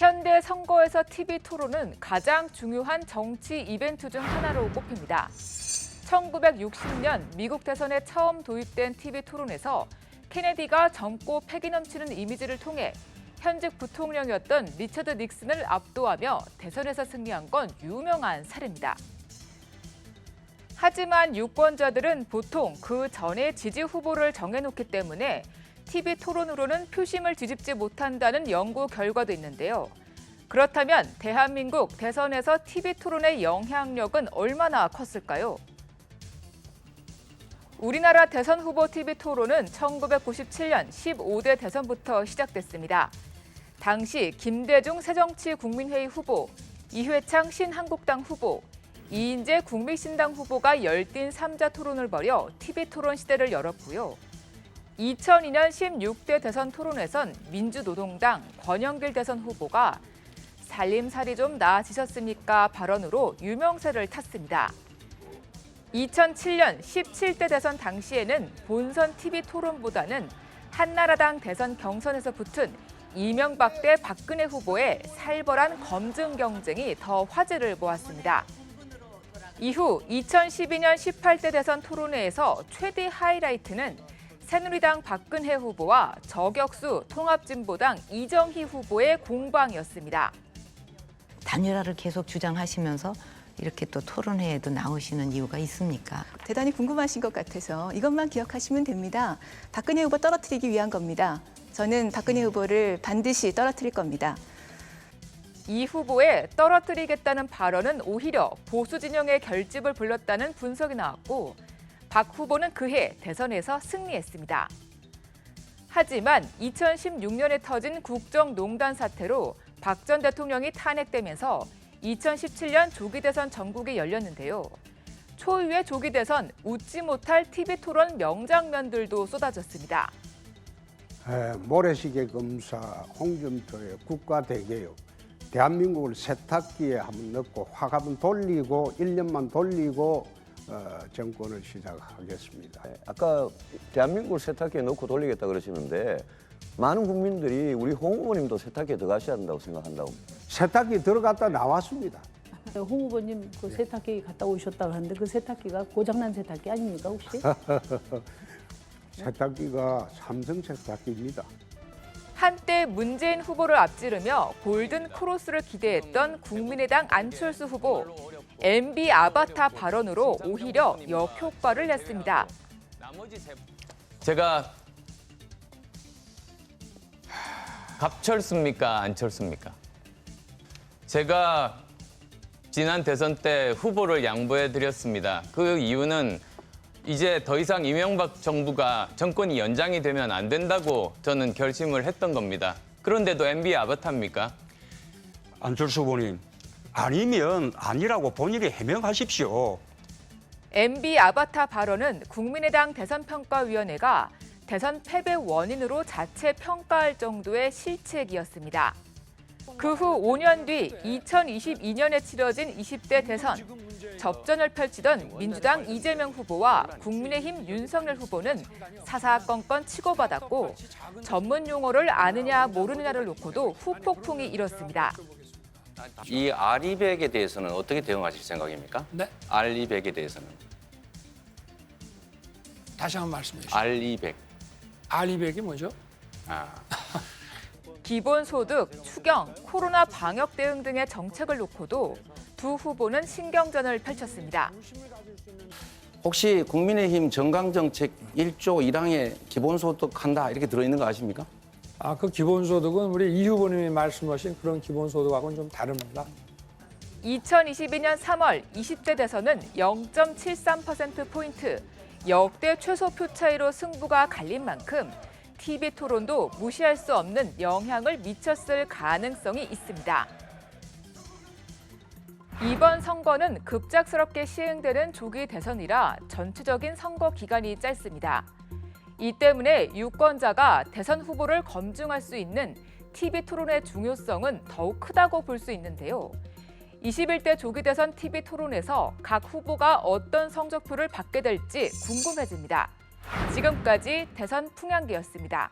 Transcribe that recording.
현대 선거에서 TV 토론은 가장 중요한 정치 이벤트 중 하나로 꼽힙니다. 1960년 미국 대선에 처음 도입된 TV 토론에서 케네디가 젊고 패기 넘치는 이미지를 통해 현직 부통령이었던 리처드 닉슨을 압도하며 대선에서 승리한 건 유명한 사례입니다. 하지만 유권자들은 보통 그 전에 지지 후보를 정해놓기 때문에 TV 토론으로는 표심을 뒤집지 못한다는 연구 결과도 있는데요. 그렇다면 대한민국 대선에서 TV 토론의 영향력은 얼마나 컸을까요? 우리나라 대선 후보 TV 토론은 1997년 15대 대선부터 시작됐습니다. 당시 김대중 새정치국민회의 후보, 이회창 신한국당 후보, 이인재 국민신당 후보가 열띤 3자 토론을 벌여 TV 토론 시대를 열었고요. 2002년 16대 대선 토론에선 민주노동당 권영길 대선 후보가 살림살이 좀 나아지셨습니까? 발언으로 유명세를 탔습니다. 2007년 17대 대선 당시에는 본선 TV 토론보다는 한나라당 대선 경선에서 붙은 이명박 대 박근혜 후보의 살벌한 검증 경쟁이 더 화제를 모았습니다. 이후 2012년 18대 대선 토론회에서 최대 하이라이트는 새누리당 박근혜 후보와 저격수 통합진보당 이정희 후보의 공방이었습니다. 단일화를 계속 주장하시면서 이렇게 또 토론회에도 나오시는 이유가 있습니까? 대단히 궁금하신 것 같아서 이것만 기억하시면 됩니다. 박근혜 후보 떨어뜨리기 위한 겁니다. 저는 박근혜 후보를 반드시 떨어뜨릴 겁니다. 이 후보의 떨어뜨리겠다는 발언은 오히려 보수 진영의 결집을 불렀다는 분석이 나왔고 박 후보는 그해 대선에서 승리했습니다. 하지만 2016년에 터진 국정농단 사태로 박 전 대통령이 탄핵되면서 2017년 조기 대선 전국이 열렸는데요. 초유의 조기 대선 웃지 못할 TV 토론 명장면들도 쏟아졌습니다. 모래시계 검사, 홍준표의 국가대개혁, 대한민국을 세탁기에 한번 넣고 확 한번 돌리고 1년만 돌리고 정권을 시작하겠습니다. 아까 대한민국을 세탁기에 넣고 돌리겠다 그러시는데 많은 국민들이 우리 홍 후보님도 세탁기에 들어가셔야 한다고 생각한다고. 세탁기 들어갔다 나왔습니다. 홍 후보님 그 세탁기 갔다 오셨다고 하는데 그 세탁기가 고장난 세탁기 아닙니까 혹시? 세탁기가 삼성 세탁기입니다. 한때 문재인 후보를 앞지르며 골든 크로스를 기대했던 국민의당 안철수 후보. MB 아바타 발언으로 오히려 역효과를 냈습니다. 제가 갑철수입니까? 안철수입니까? 제가 지난 대선 때 후보를 양보해드렸습니다. 그 이유는 이제 더 이상 이명박 정부가 정권이 연장이 되면 안 된다고 저는 결심을 했던 겁니다. 그런데도 MB 아바타입니까? 안철수 후보님, 아니면 아니라고 본인이 해명하십시오. MB 아바타 발언은 국민의당 대선평가위원회가 대선 패배 원인으로 자체 평가할 정도의 실책이었습니다. 그 후 5년 뒤 2022년에 치러진 20대 대선, 접전을 펼치던 민주당 이재명 후보와 국민의힘 윤석열 후보는 사사건건 치고받았고 전문 용어를 아느냐 모르느냐를 놓고도 후폭풍이 일었습니다. 이 알리백에 대해서는 어떻게 대응하실 생각입니까? 네? 알리백에 대해서는. 다시 한번 말씀해 주시죠. 알리백. 알리백이 뭐죠? 기본소득, 추경, 코로나 방역 대응 등의 정책을 놓고도 두 후보는 신경전을 펼쳤습니다. 혹시 국민의힘 정강정책 1조 1항에 기본소득 한다 이렇게 들어있는 거 아십니까? 그 기본소득은 우리 이 후보님이 말씀하신 그런 기본소득하고는 좀 다릅니다. 2022년 3월 20대 대선은 0.73%포인트, 역대 최소 표 차이로 승부가 갈린 만큼 TV 토론도 무시할 수 없는 영향을 미쳤을 가능성이 있습니다. 이번 선거는 급작스럽게 시행되는 조기 대선이라 전체적인 선거 기간이 짧습니다. 이 때문에 유권자가 대선 후보를 검증할 수 있는 TV 토론의 중요성은 더욱 크다고 볼 수 있는데요. 21대 조기 대선 TV 토론에서 각 후보가 어떤 성적표를 받게 될지 궁금해집니다. 지금까지 대선 풍향기였습니다.